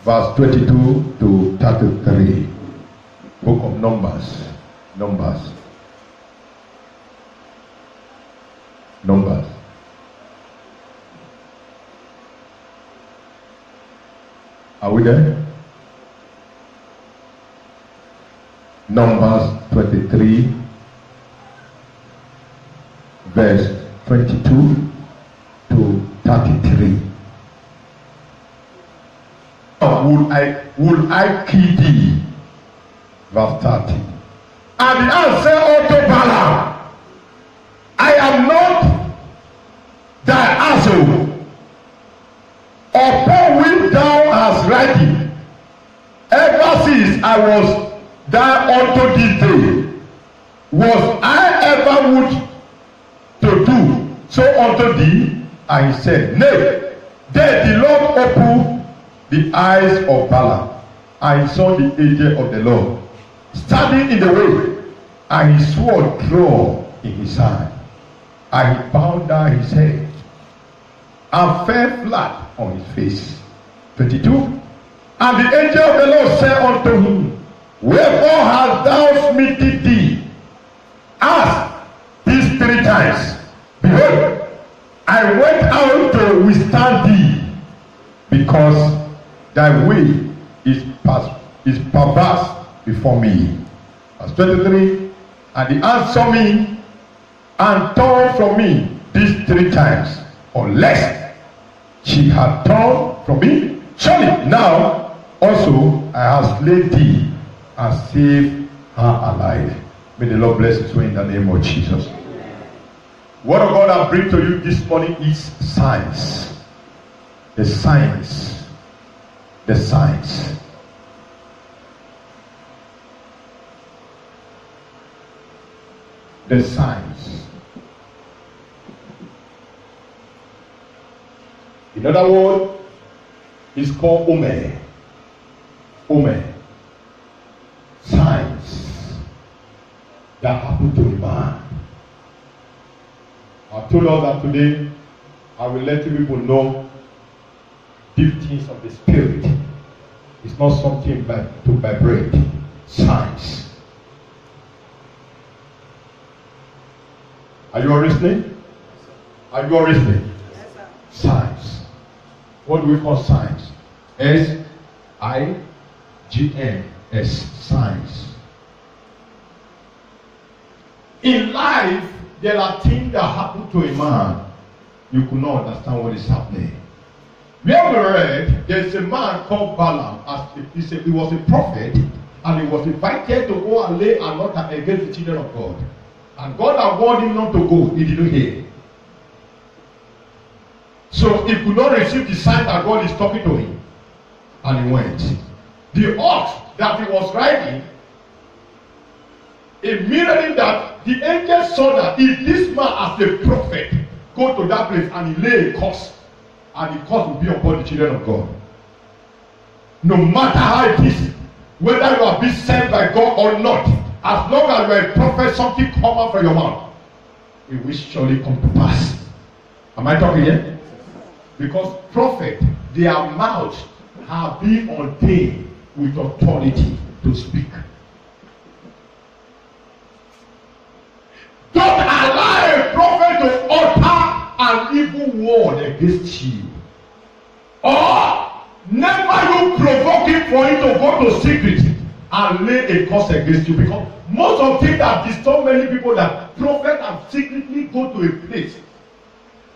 verse 22 to 33. Book of Numbers. Numbers. Are we there? Numbers 23, verse 22 to 33. Will I kill thee? Verse 30. And the answer unto Balaam, I am not thy asshole, upon which thou hast ridden, ever since I was there unto this day. Was I ever would to do so unto thee? And he said, Nay. Then the Lord opened the eyes of Balaam, and he saw the angel of the Lord standing in the way, and his sword drawn in his hand, and he bowed down his head and fell flat on his face. 22. And the angel of the Lord said unto him, Wherefore hast thou smitten thee? Ask these 3 times. Behold, I went out to withstand thee, because thy way is perverse before me. Verse 23. And he answered me and turned from me these 3 times, unless she had turned from me. Surely now also I have slain thee and saved her alive. May the Lord bless his way in the name of Jesus. What of God I bring to you this morning is signs. The signs. The signs. The signs. In other words, it's called Omer. Omer. Signs that happen to a man. I told us that today I will let you people know deep things of the spirit. It's not something to vibrate. Signs. Are you all listening? Are you all listening? Yes, sir. Signs. What do we call signs? S-I-G-N-S. Signs. In life, there are things that happen to a man. You could not understand what is happening. Where we read, there's a man called Balaam. He was a prophet, and he was invited to go and lay an altar against the children of God. And God had warned him not to go. He didn't hear. So he could not receive the sign that God is talking to him. And he went. The ox that he was riding, immediately that the angel saw that if this man as a prophet go to that place and he lay a curse, and the curse will be upon the children of God. No matter how it is, whether you are being sent by God or not, as long as you are a prophet, something come out from your mouth, it will surely come to pass. Am I talking here? Because prophet, their mouths have been ordained with authority to speak. Don't allow a prophet to utter an evil word against you. Or never you provoke him for him to go to secret and lay a curse against you. Because most of things that disturb many people, that prophets have secretly go to a place.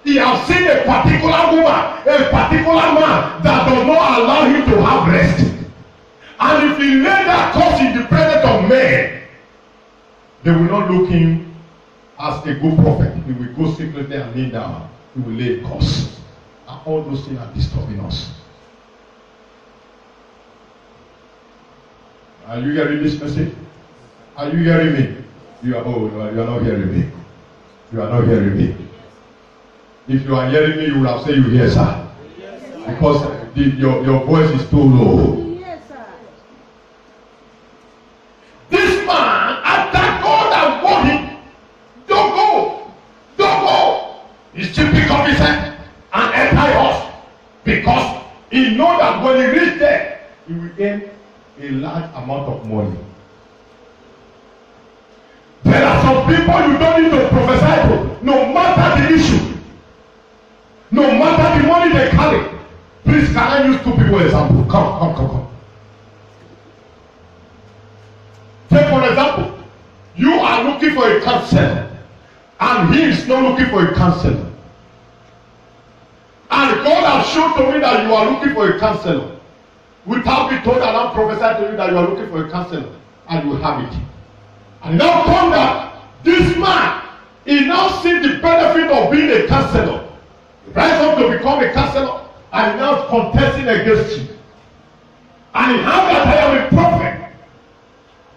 He has seen a particular woman, a particular man that does not allow him to have rest. And if he lay that curse in the presence of men, they will not look him as a good prophet. He will go secretly and lay down. He will lay a curse. And all those things are disturbing us. Are you hearing this message? Are you hearing me? You are not hearing me. You are not hearing me. If you are hearing me, you will have said you hear, sir. Yes, sir. Because your voice is too low. Yes, sir. This man, after God has warned him, don't go. He still pick up his head and enter yours. Because he knows that when he reach there, he will earn a large amount of money. There are some people you don't need to prophesy to, no matter the issue, no matter the money they carry. Please, can I use two people example? Come. Take for example, you are looking for a counselor, and he is not looking for a counselor. And God has shown to me that you are looking for a counselor. Without being told, and I prophesy to you that you are looking for a counselor, and you have it. And now come that this man, he now sees the benefit of being a counselor. Rise up to become a counselor, and he now contesting against you. And he has that I am a prophet.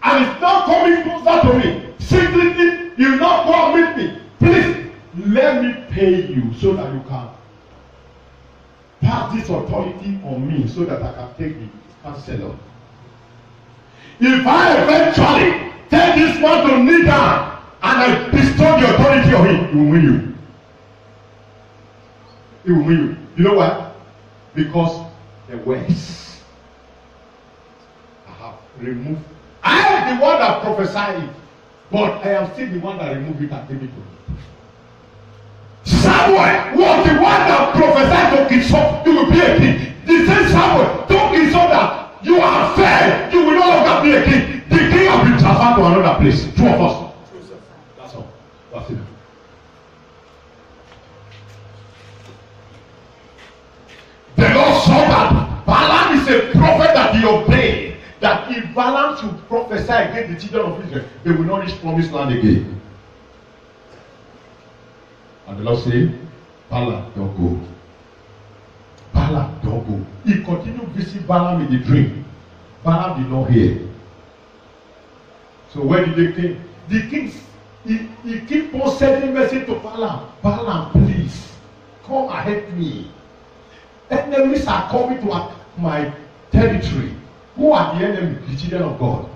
And he's now coming closer to me. Secretly, he will not go and meet me. Please, let me pay you so that you can pass this authority on me so that I can take the counselor. If I eventually tell this man to kneel down and I bestow the authority on him, he will win you. He will win you. You know why? Because the words I have removed. I am the one that prophesied it, but I am still the one that removed it and gave it to him. Samuel was the one that prophesied to King Saul, you will be a king. The same Samuel told King Saul that you are fair, you will no longer be a king. The king has been transferred to another place. Two of us. That's all. That's it. The Lord saw that Balaam is a prophet that he obeyed. That if Balaam should prophesy against the children of Israel, they will not reach promised land again. And the Lord said, Balaam, don't go. Balaam, don't go. He continued visiting Balaam in the dream. Balaam did not hear. So where did they came? The king, he keep on sending message to Balaam. Balaam, please, come and help me. Enemies are coming to attack my territory. Who are the enemies? The children of God.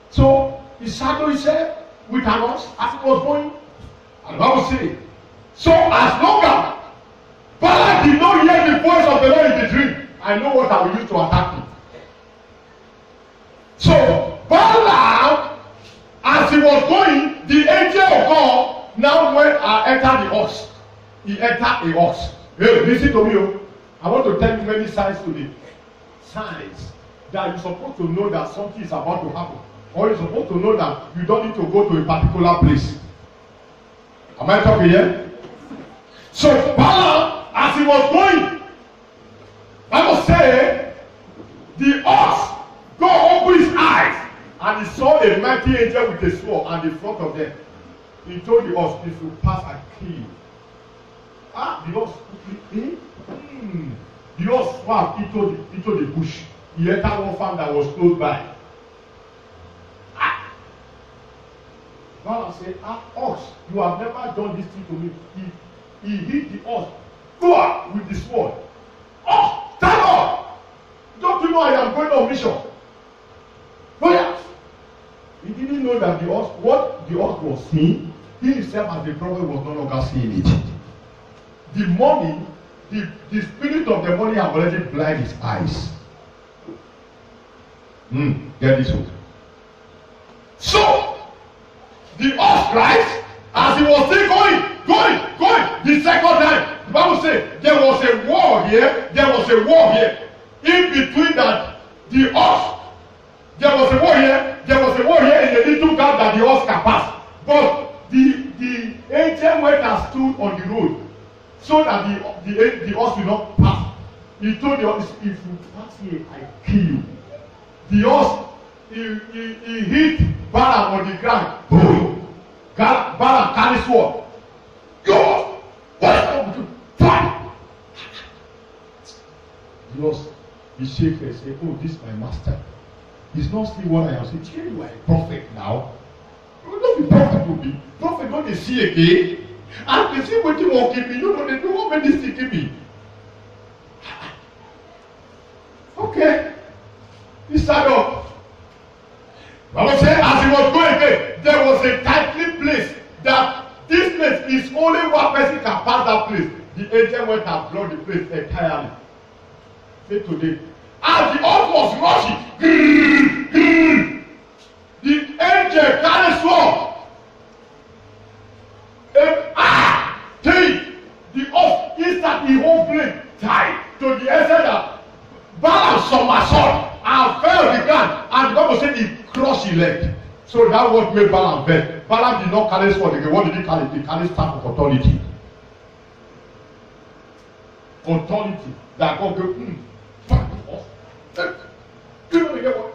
So he saddled himself with an ox as he was going. And the Bible says, so as long as Balaam did not hear the voice of the Lord in the dream, I know what I will use to attack him. So Balaam, as he was going, the angel of God now went and entered the ox. He entered a ox. Hey, listen to me. I want to tell you many signs today. Signs that you're supposed to know that something is about to happen. Or you're supposed to know that you don't need to go to a particular place. Am I talking here? So Balaam, as he was going, Bible said, the ox God opened his eyes and he saw a mighty angel with a sword and in front of them. He told the ox, if you pass, I kill you. The ox, the ox swam into the bush. He entered one farm that was close by. Balaam said, ox, you have never done this thing to me. He hit the ox with the sword. Ox, stand up! Don't you know I am going on mission? But he didn't know that what the ox was seeing, he himself as the prophet was no longer seeing it. The money, the spirit of the money have already blinded his eyes. Get this one. So, the ox Christ, as he was still going, the second time, the Bible said there was a war here, in between that, the ox, there was a war here in the little gap that the ox can pass. But the angel went and stood on the road so that the ox will not pass. He told the ox, if you pass here, I kill you. The ox, he hit Balaam on the ground. Boom! Balaam carried sword. Go! What is wrong with you? Fight! The ox, he shake and say, oh, this is my master. He's not still what I am saying. Tell you are a prophet now. You don't be prophet to be. Prophet don't they see again? And they see what you want to give me. You know, they don't want this to give me. Okay. He started up. Bible said, as he was going again, there was a tightly place that this place is only one person can pass that place. The angel went and blocked the place entirely. Say today. as the horse was rushing, the angel carried sword. The horse instantly whole blade tied to the extent that Balaam somersault and fell on the ground, and the Bible said he crushed his leg. So that was made Balaam vex. Balaam did not carry sword again. What did he carry? He carried staff of authority. Authority that God gave. Fuck the horse. You know the what?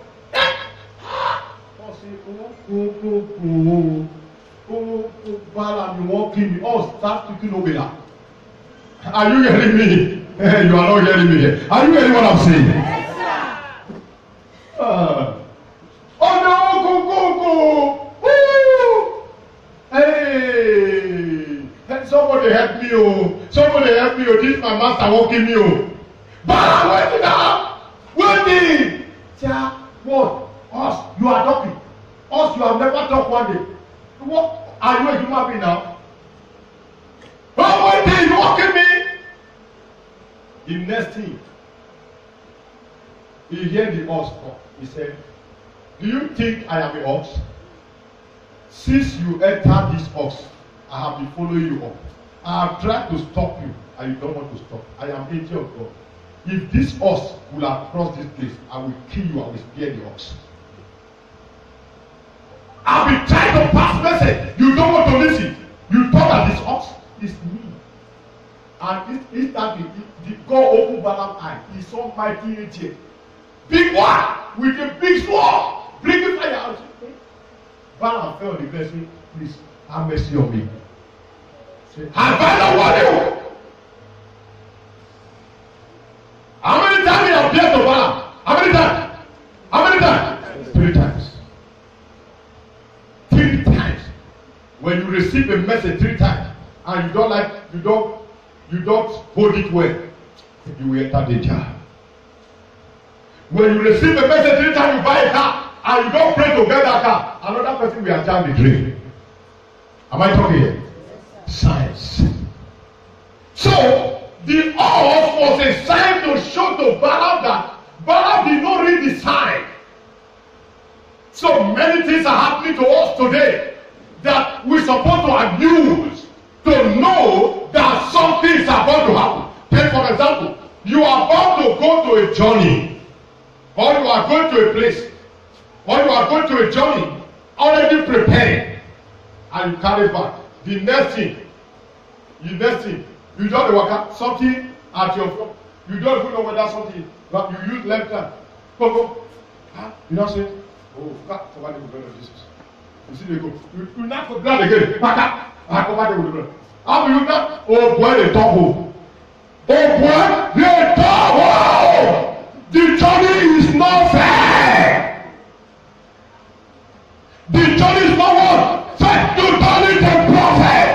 Balaam, you won't kill me. Oh, start speaking over that. Are you hearing me? You are not hearing me here. Are you hearing what I'm saying? Yes, sir. Oh no, go. Woo! Hey, somebody help me, oh. Somebody help me, oh. This my master won't kill me, oh. Balaam, wait it up. Wait. Tell what? Us, you are talking. Us, you have never talked one day. What? Are you a human being now? Oh, one day you walking me. The next thing, he heard the ox talk. He said, do you think I am an ox? Since you entered this ox, I have been following you up. I have tried to stop you, and you don't want to stop. I am angel of God. If this ox will have crossed this place, I will kill you. I will spare the ox. I've been trying to pass message. You don't want to listen. You thought that this ox is me. And instantly, God opened Balaam's eye. He saw mighty angel. Big one with a big sword. Bringing fire out. Balaam fell on the ground. Say, please, have mercy on me. Say, have I not warned you? How many times you have appeared to Balaam? How many times? How many times? 3 times. 3 times. When you receive a message 3 times and you don't hold it well, you will enter danger. When you receive a message 3 times, you buy a car and you don't pray to get that car, another person will jam the dream. Am I talking here? Science. So the oath was a sign to show to Balaam that Balaam did not read the sign. So many things are happening to us today that we're supposed to abuse to know that something is about to happen. Take for example, you are about to go to a journey, or you are going to a place, or you are going to a journey already prepared, and you carry back. The next thing, you don't work something at your front. You don't even know whether something, but you use left hand. Go. You don't say, oh, God, somebody will go to Jesus. You see, they go. You not for blood again. Somebody will go. How will you not? Oh boy, they talk home. Oh boy, they talk home. The journey is not fair. The journey is not what? Fair to turn it a prophet.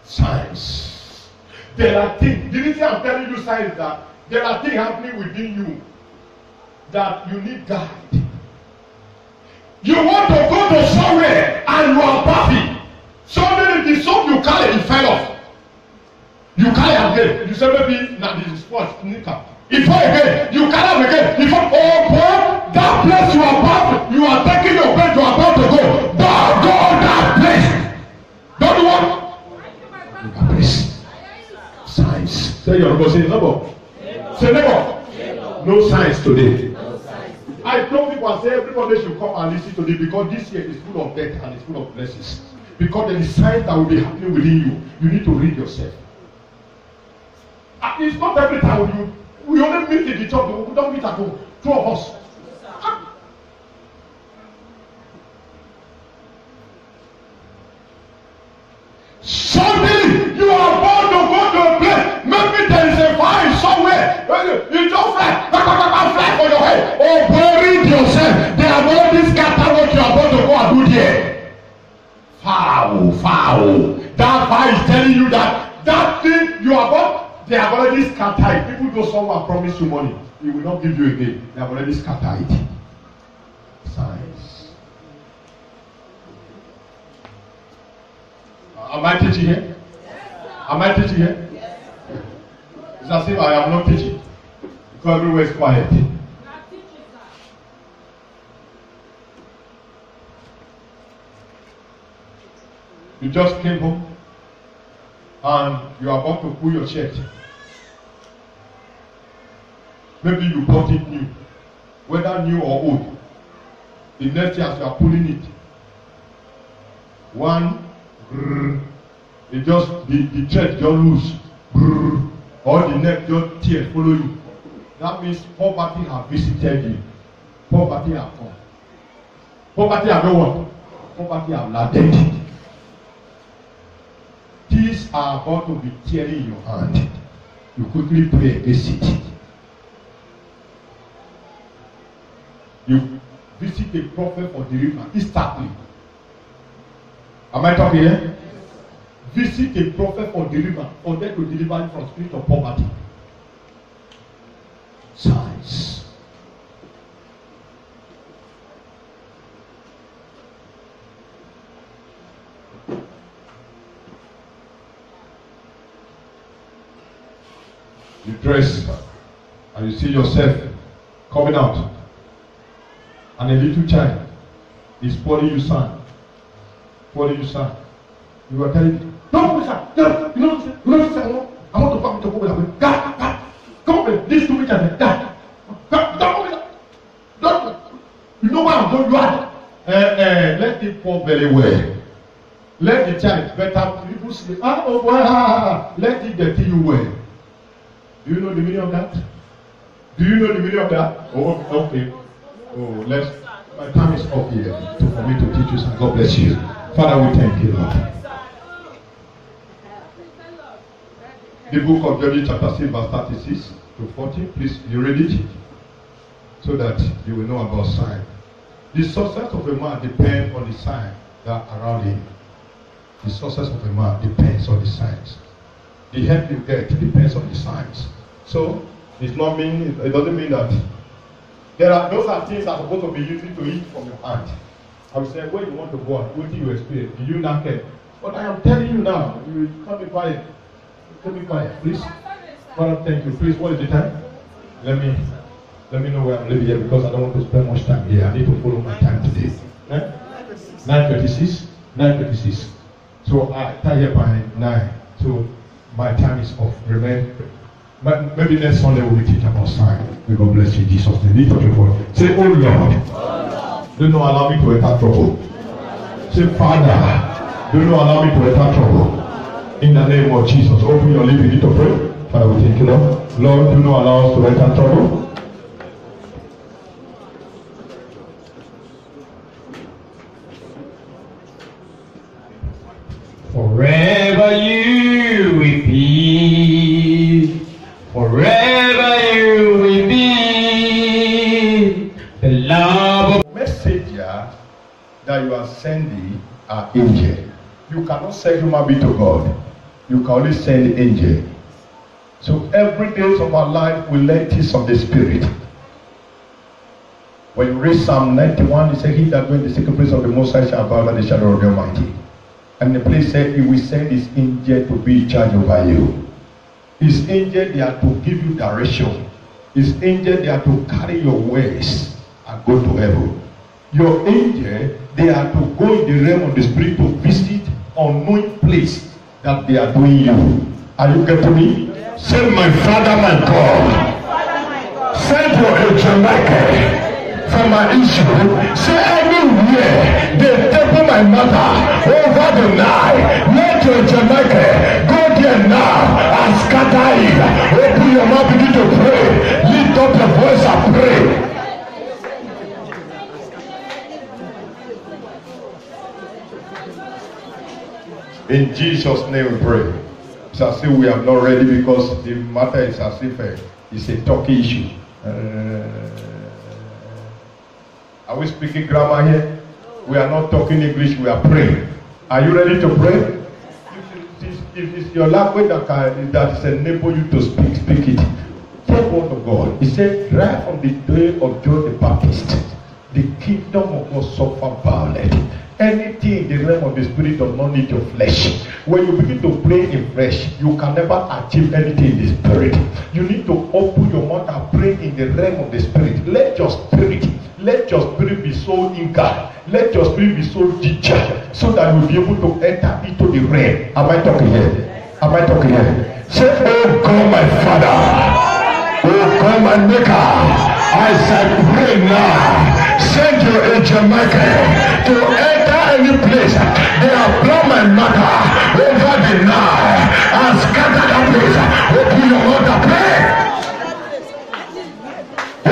Science. There are things. Didn't say I'm telling you science that there are things happening within you that you need guide. You want to go to somewhere and you are perfect. Suddenly the soap you carry it fell off. You carry again. You say maybe now this is what sneaker. It fall again. You carry again. It fall. Oh boy, that place you are about, you are taking your place. You are about to go. Don't go that place. Don't do what? That place. Science. Say your neighbor. Say neighbor. Say neighbor. No science today. I told people, I say everybody should come and listen to this because this year is full of death and it's full of blessings. Because there is signs that will be happening within you. You need to read yourself. And it's not every time we only meet in the church, we don't meet at home. 2 of us. Suddenly you are about to go to a place. Maybe there is a fire somewhere. You don't fly for your head. Oh, boy, read yourself. They have already scattered what you are about to go and do there. Foul. That fire is telling you that thing you are about, they have already scattered. People go somewhere promise you money. He will not give you again. They have already scattered it. Science. Am I teaching here? Am I teaching here? It's as if I am not teaching. So everywhere is quiet. You just came home and you are about to pull your shirt. Maybe you bought it new, whether new or old. The next year as you are pulling it, it just the thread just loose, or the neck just tear follow you. That means poverty have visited you. Poverty have come. Poverty have no what? Poverty have landed. These are about to be tearing in your hand. You quickly pray against it. You visit a prophet for deliverance instantly. Am I talking here? Visit a prophet for deliverance, for them to deliver you from spirit of poverty. Signs. You dress and you see yourself coming out, and a little child is pouring you sand. Pouring you sand. You are telling him, don't sir. You know, I want to come to go with God. Come on, this to me and God. Don't. You know what I'm doing? You are. Let it pour very well. Let the child better people sleep. Let it dirty you well. Do you know the meaning of that? Do you know the meaning of that? Oh, okay. Oh, my time is up here for me to teach you. So God bless you. Father, we thank you, Lord. The book of Judges chapter 6 verse 36 to 40. Please, you read it so that you will know about sign. The success of a man depends on the sign that are around him. The success of a man depends on the signs. The help you get depends on the signs. So it doesn't mean that those are things that are supposed to be using to eat from your hand. I will say, when you want to go out, what do you experience? Do you not care? But I am telling you now, you can't be quiet. Can't be quiet, please. Father, thank you. Please, what is the time? Let me know where I'm living here because I don't want to spend much time here. I need to follow my time today. 9:36. 9:36. So I tie here by 9. So my time is off. Maybe next Sunday we will teach about sign. May God bless you, Jesus. Say, oh Lord, do not allow me to enter trouble. Say, Father, do not allow me to enter trouble. In the name of Jesus, open your lips, you need to pray. Father, we thank you, Lord. Lord, do not allow us to enter trouble. Forever you will be. Forever you will be. The love of messenger that you are sending are angel. You cannot send human being to God. You can only send angel. So every day of our life we learn things of the Spirit. When you read Psalm 91, it says, he that goes in the secret place of the Most High shall abide under the shadow of the Almighty. And the place said, he will send his angel to be in charge over you. His angel, they are to give you direction. His angel, they are to carry your ways and go to heaven. Your angel, they are to go in the realm of the Spirit to visit unknown place that they are doing you. Are you getting me? Yes. Say, my Father, my God. Send your angel Michael for my issue. Say, anywhere they table my mother over the night, let your angel Michael go there now and scatter it. Open your mouth, begin to pray. Lift up your voice and pray. In Jesus' name we pray. It's as if we are not ready because the matter is as if it's a talky issue. Are we speaking grammar here? We are not talking English, we are praying. Are you ready to pray? If it's your language that is enable you to speak, speak it. Take word of God. He said, right from the day of John the Baptist, the kingdom of God suffered violence, Anything in the realm of the spirit does not need your flesh. When you begin to pray in flesh, you can never achieve anything in the spirit. You need to open your mouth and pray in the realm of the spirit. Let your spirit be so eager. Let your spirit be so teacher, so that you'll be able to enter into the realm. Am I talking here? Am I talking here? Say, oh God, my Father. Oh God, my Maker. As I pray now, send your angel Michael to enter any place. They have blown my matter over the night and scatter that place. Open your mouth and pray.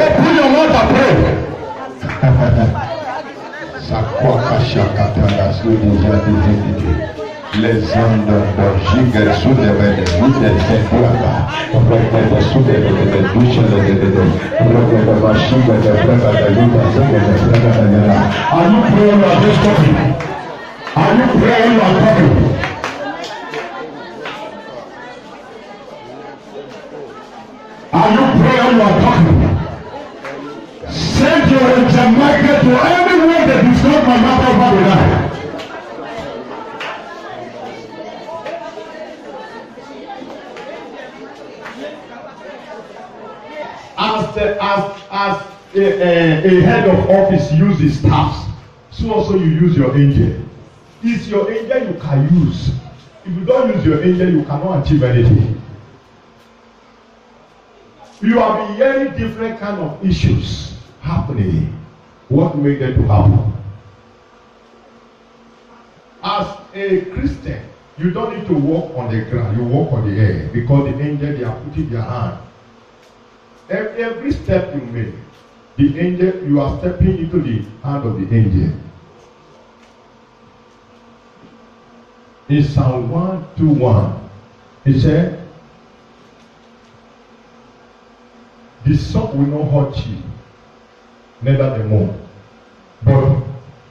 Open your mouth and pray. Sakwaka shakatanga sudi les hommes d'orgigue sous les vêtements de Saint-Claude, regarde sous les vêtements de douche, regarde la machine de frère de l'État, are you praying or just talking? Are you praying or talking? Are you praying or talking? Send your Jamaica to everywhere that is not my mother over the night. As a head of office uses staffs, so also you use your angel. It's your angel you can use. If you don't use your angel, you cannot achieve anything. You have been hearing different kind of issues happening. What made them to happen? As a Christian, you don't need to walk on the ground. You walk on the air because the angel, they are putting their hand. Every step you make, the angel, you are stepping into the hand of the angel. In Psalm 121, he said, the sun will not hurt you, neither the moon. But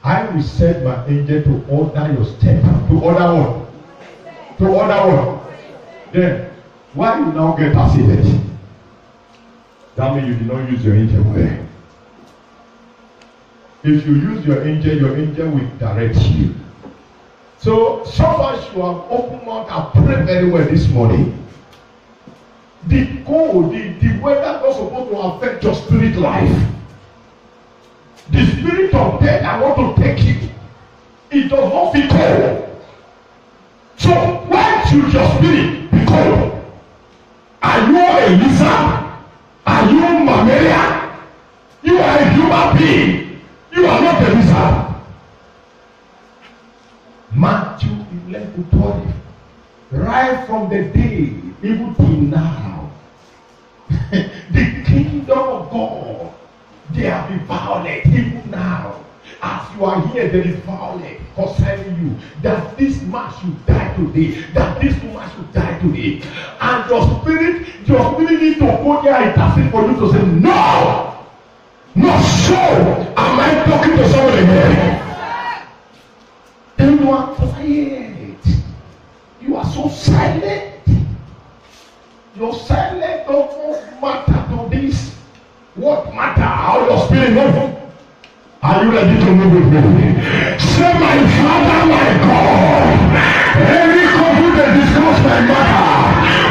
I will send my angel to order your step. To order what? To order what? Then, why you now get accident? That means you did not use your angel well. If you use your angel will direct you. So far you have opened mouth and prayed very well this morning. The cold, the weather was supposed to affect your spirit life. The spirit of death, I want to take it. It does not fit cold. So why should your spirit be cold? Are you a lizard? Are you mammalia? You are a human being. You are not a lizard. Matthew 11:12. Right from the day, even till now, the kingdom of God, they have been violent even now. As you are here, there is violence concerning you. That this man should die today. That this woman should die today. And your spirit needs to go there and intercede for you to say, no! Not so! Am I talking to somebody here? Then you are quiet. You are so silent. Your silence don't matter to this. What matter? How your spirit moves. Are you ready to move with me? Say, my Father, my God, any couple that discuss my matter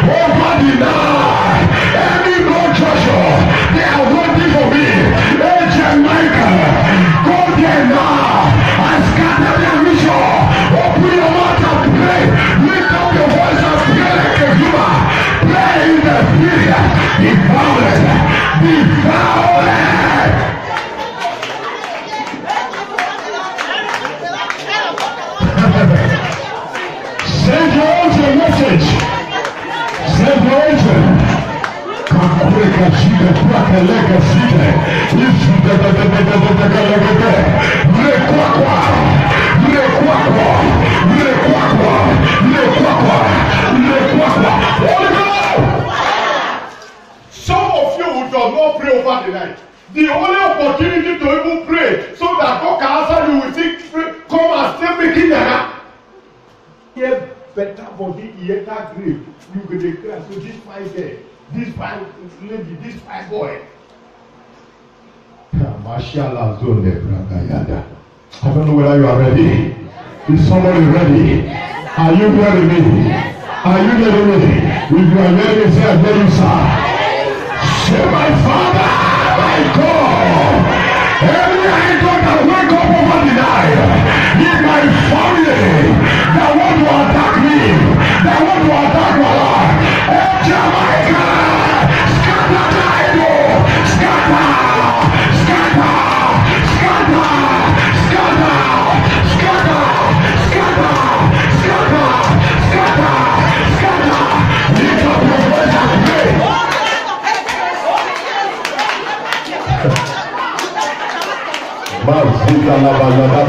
over the night, any blood pressure, they are waiting for me. Agent Michael, go there now and scatter their mission. Open your mouth and pray. Lift up your voice and pray like a human. Pray in the spirit. Be violent. Be violent. Send your angel message. Send your angel. Kakureka shika kwaka lega shika. Isu Mrekwakwa. Holy Ghost. Some of you who does not pray over the night. The only opportunity to even pray so that God can answer you will think, come and stay making that. Here better body, here that grave. You will declare, so this fine girl, this fine lady, this fine boy. Mashallah zone brother yada. I don't know whether you are ready. Is somebody ready? Are you hearing me? Are you hearing me? If you are ready, say, I hear you, sir. Say, my Father, my God. Every idol that wake up over the night in my family that want to attack me, that want to attack my life. Jamaica, scatter the idol, scatter, scatter, scatter, scatter, scatter, scatter, scatter, scatter, scatter. Lift up your voice and pray. Mazika la balada,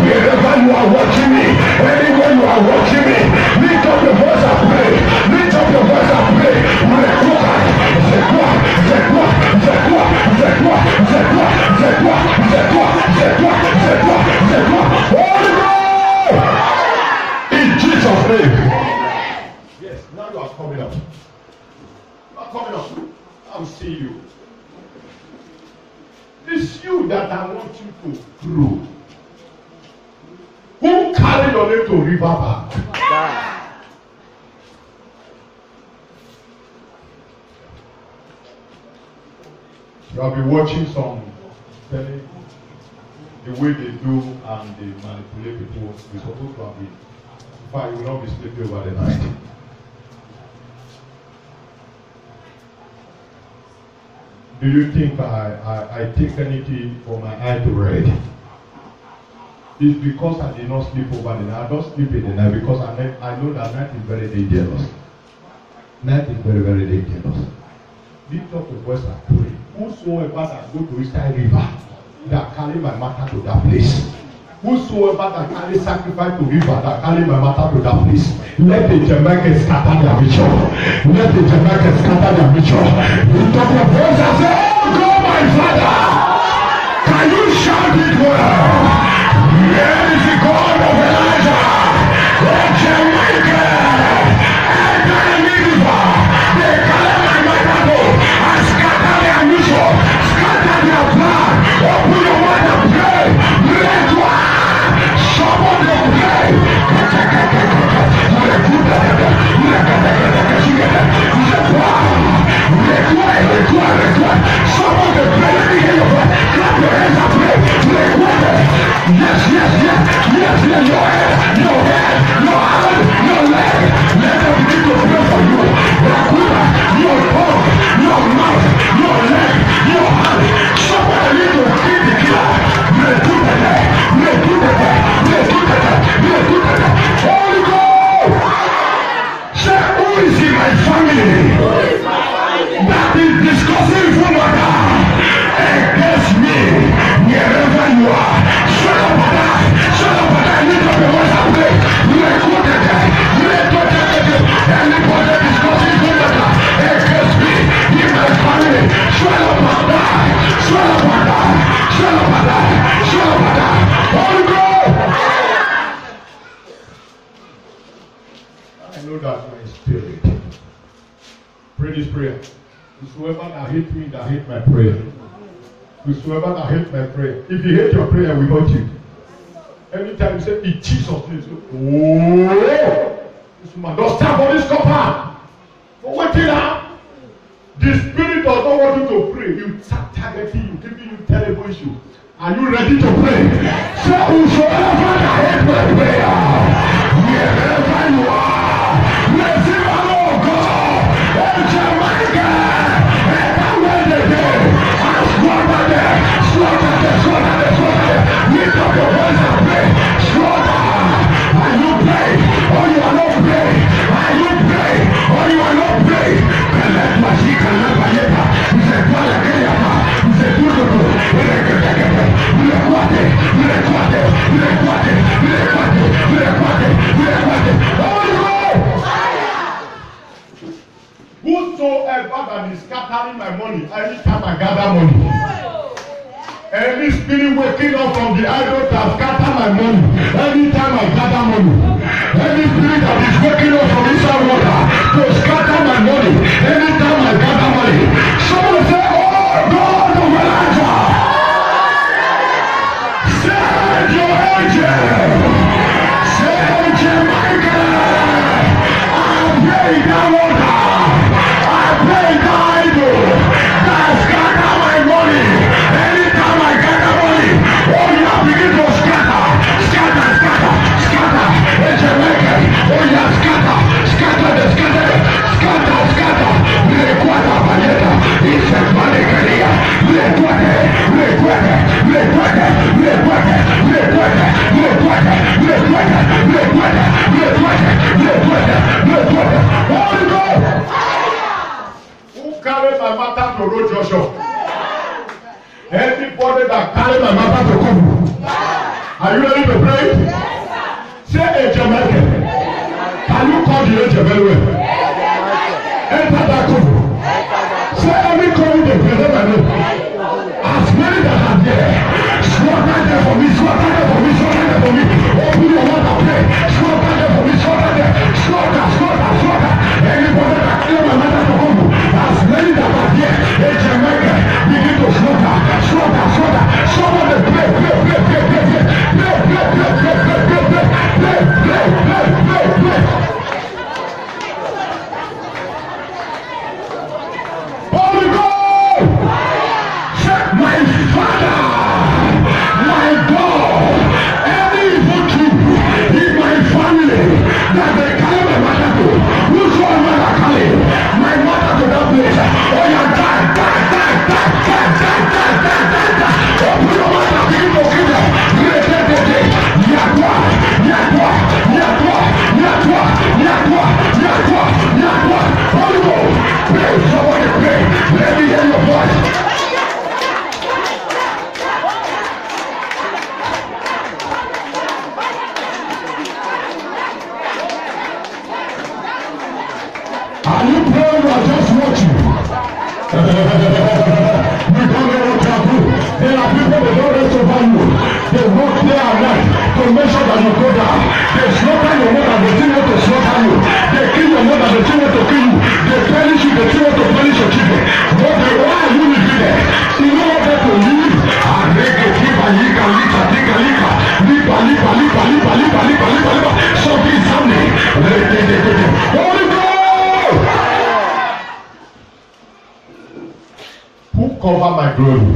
wherever you are watching me, anywhere you are watching me, lift up your voice and pray. Lift up your voice and pray. In Jesus' name. Yes, now you are coming up. You are coming up. I'll see you. It's you that I want you to grow. Who carry your name to river bank? You have been watching some telling the way they do and they manipulate people. We're supposed to have been. In fact, you will not be sleeping over the night. Do you think I take anything for my eye to read? It's because I did not sleep over the night. I don't sleep in the night because I know that night is very dangerous. Night is very, very dangerous. Lift up your voice and pray. Whosoever that go to Eastern River, that carry my matter to that place. Whosoever that carry sacrifice to river, that carry my matter to that place. Let the Jamaicans scatter their ritual. Let the Jamaicans scatter their ritual. Lift up your voice and say, oh God, my Father, can you shout it well? Where is the God of Elijah? Oh Jamaica, and the river, they carry my matter to and scatter their ritual, scatter their plan. Open your mouth and pray. Let one, somebody pray. Somebody pray. Let me hear your voice. Clap your hands and pray. Yes, yes, yes, yes, yes. Your head, your head, your hand, your leg. Let them begin to pray for you. Your quiver, your tongue, your mouth, your leg, your hand. Somebody need to keep the killer. Holy Ghost! Say, who is in my family? That is discussing Fumada against me, wherever you are. Shut up, lift up your voice and pray. Anybody discussing Fumada against me in my family, shut up and die. Shut up and die. Shut up and die. Shut up and die. Holy Ghost! I know that my spirit. Pray this prayer. Whosoever that hate me, that hate my prayer. Whosoever that hate my prayer. If you hate your prayer, we hurt you. Anytime you say in Jesus' name, say, oh, this woman don't stand for this copper. For what you now? The spirit does not want you to pray. You start targeting you, giving you terrible issue. Are you ready to pray? Say, whosoever that hate my prayer, wherever you are, receive an oh God, and Jamaica, and that way they did, and slaughter them, slaughter them, slaughter them, slaughter them. Lift up your voice and pray. Slaughter. Are you pray? Or you are not pray? Are you pray? Or you are not pray? Let my sheep and let my neighbor. He said, Father, he said, whosoever that is scattering my money anytime I gather money, Any spirit waking up from the idol that scatter my money. Anytime I gather money. Any spirit that is waking up from inside water to scatter my money. Anytime I gather money. Someone say, oh God of Elijah. Send your angel. Send your Michael. I pray that water. I pray that idol that scatter my money. Anytime I gather money, oh yeah, begin to scatter, scatter, scatter, scatter. It's a record. Oh yeah, scatter, scatter, scatter, scatter, scatter. Recuerda, Valletta. It's a money career. Recuerda, recuerda, recuerda, recuerda, recuerda, recuerda, recuerda, recuerda, recuerda, recuerda, recuerda. Holy Ghost. Who carried my matter to road Joshua? Anybody that carry my matter to come. Are you ready to pray? Say Angel Michael. Can you call the angel very well? Enter that cup. Say every covenant they present my name. As many that are there, slaughter them for me, slaughter them for me, slaughter them for me. Open your mouth and pray. Slaughter them for me, slaughter them. Slaughter, slaughter, slaughter. Anybody that carry my matter to come. As many that are there, Angel Michael, begin to slaughter, slaughter, slaughter. Somebody pray, pray, pray, pray, pray, pray, pray, pray, pray, pray, pray, pray, pray, pray, pray, pray, pray, pray. Holy Ghost! Check my Father, my God, any evil truth in my family that they carry my mother to, whosoever I carry my mother to that place, oh yeah, die, die, die, die, die, die, die, die, die, die. Open your mouth and begin to kill them. Yatwa, yatwa, yatwa, yatwa, yatwa, yatwa, yatwa. Holy Ghost, pray, somebody pray. Let me hear your voice. Are you praying or just watching? We don't know what to do. There are people that don't rest over you. They work day and night to make sure that you go down. They slaughter your mother, they still want to slaughter you. They kill your mother, they still want to kill you. They punish you, they still want to punish your children. But why are you living there? You know what they to live? Something is happening. Holy Ghost! Who cover my glory?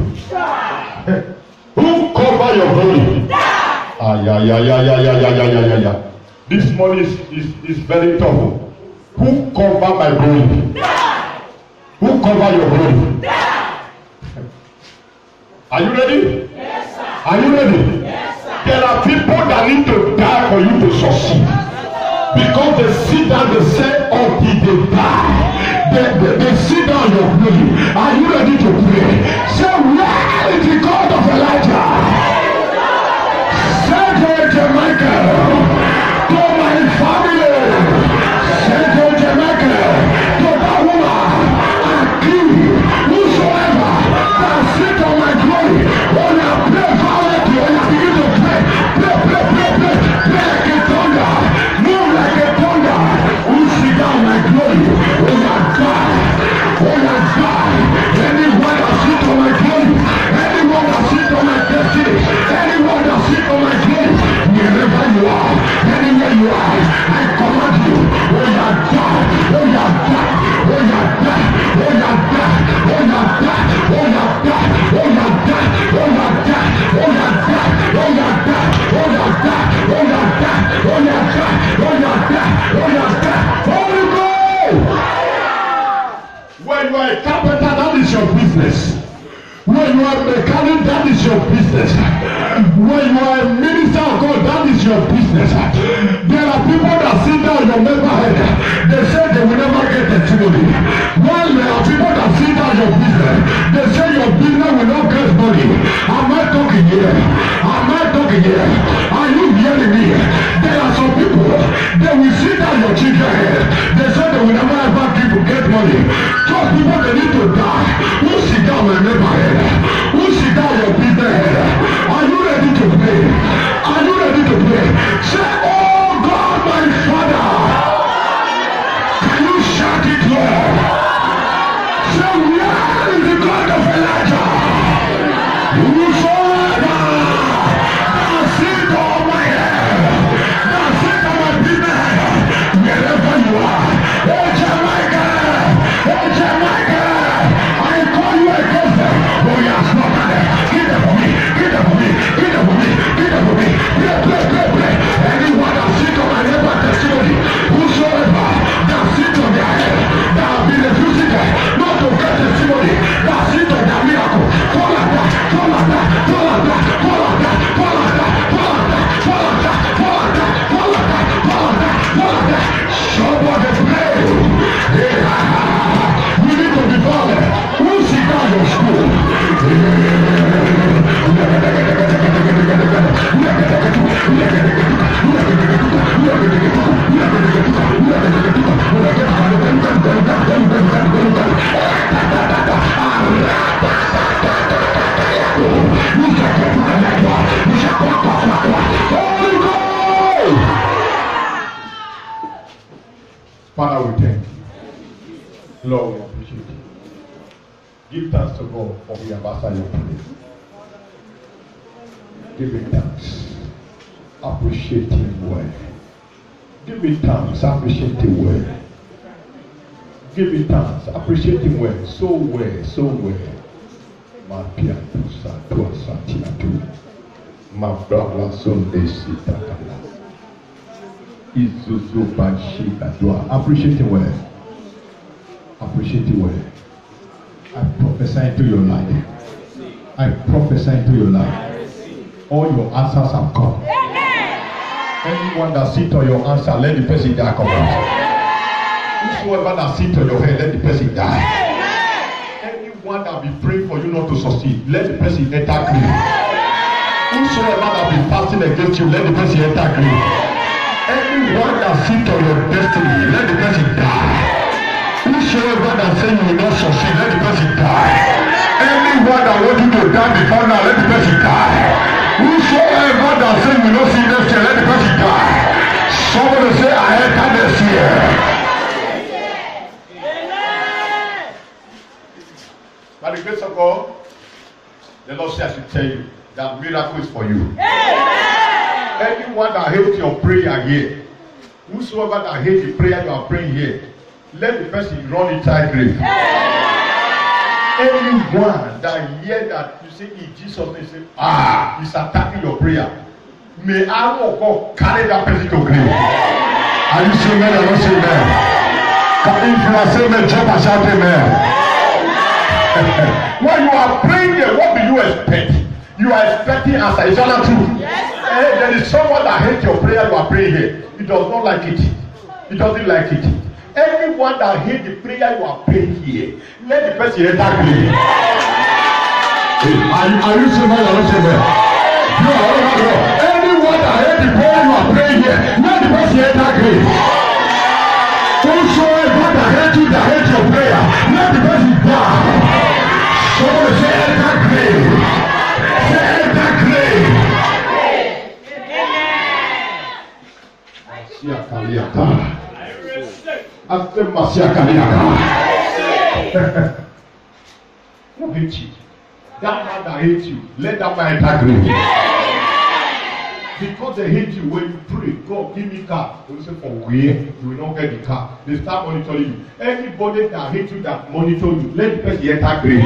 Who cover your glory? This morning is very tough. Who cover my glory? Who cover your glory? Are you ready? Yes, sir. Are you ready? Yes, sir. There are people that need to die for you to succeed. Because they sit down, they say, until they die. They sit down your glory. Are you ready to pray? Say, where is the God of Elijah? Say to Michael, to my family. Say to Jamaica, to that woman, and kill whosoever that sit on my glory. When I pray violently, when I begin to pray, pray, pray, pray, pray, pray like a thunder, move like a thunder. Who sit down my glory? When I die, when I die, anyone that sit on my glory, anyone that sit on my destiny, anyone that sit on my glory, wherever you are, anywhere you are, I command you, when I die, when I die, when I die, when I die, when I die, when I die, when I die, when I die, when I die, when I die, when I die, when I die, when I die, when I die, when I die, Holy Ghost! When you are a carpenter, that is your business. When you are a mechanic, that is your business. When you are a minister of God, that is your business. There are people that sit down your member head. They say they will never get testimony. While there are people that sit down your business, they say your business will not get money. Am I talking here? Am I talking here? Are you hearing me? There are some people, they will sit down your children head. They say they will never ever get money. Those people, they need to die. Who sit down my member head? Who sit down your business head? your school. Father, we thank you. Lord, we appreciate you. Give thanks to God for we have answered your prayer. Give him thanks. Appreciate him well. Give him thanks. Appreciate him well. Give him thanks. Appreciate him well. So well. So well. Ma piano sa tua satia tu. Ma brava son de sita kala. Izuzu banshi adwa. Appreciate him well. Appreciate him well. I prophesy into your life. I prophesy into your life. All your answers have come. Anyone that sits on your answer, let the person die. Come out. Whosoever that sits on your head, let the person die. Anyone that be praying for you not to succeed, let the person enter grave. Whosoever that be fasting against you, let the person enter grave. Anyone that sits on your destiny, let the person die. Whosoever that say you will not succeed, let the person die. Anyone that wants you to die before now, let the person die. Whosoever that say you will not see next year, let the person die. Somebody say, I enter next year. By the grace of God, the Lord says I should tell you that miracle is for you. Anyone that hates your prayer here, whosoever that hates the prayer you are praying here, let the person run inside grave. Anyone that hear that you say in Jesus' name, say, he's attacking your prayer. May our God carry that person to grave. Are you saying amen or not saying amen? If you are saying amen, jump and shout amen. When you are praying there, what do you expect? You are expecting answer. Is that not true? Yes, there is someone that hates your prayer you are praying here. He does not like it. He doesn't like it. Anyone that hates the prayer you are praying here, let the person enter grave. Are you saying that or not saying that? No. Anyone that hates the prayer you are praying here, let the person enter grave. Whosoever that hates you, that hates your prayer, let the person die. Somebody say enter grave. Say enter grave. After Masiakaliaka. Who hates you? That man that hates you, let that man enter grave. Because they hate you when you pray, God give me car. They say for where you will not get the car. They start monitoring you. Anybody that hates you that monitor you, let the person enter grave.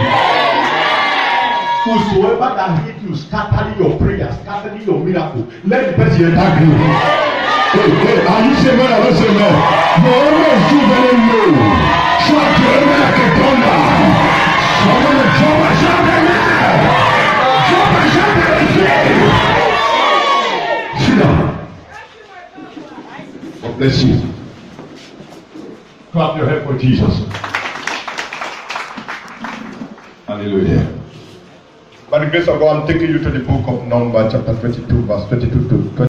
Whosoever that hates you, scattering your prayer, scattering your miracle, let the person enter grave. Hey, are you saying that or not saying that? You always do very low. Shout to him like a thunder. Somebody jump and shout amen. Jump and shout amen. Sit down. God bless you. Clap your hand for Jesus. Hallelujah. By the grace of God, I'm taking you to the book of Numbers, chapter 22, verse 22 to 20.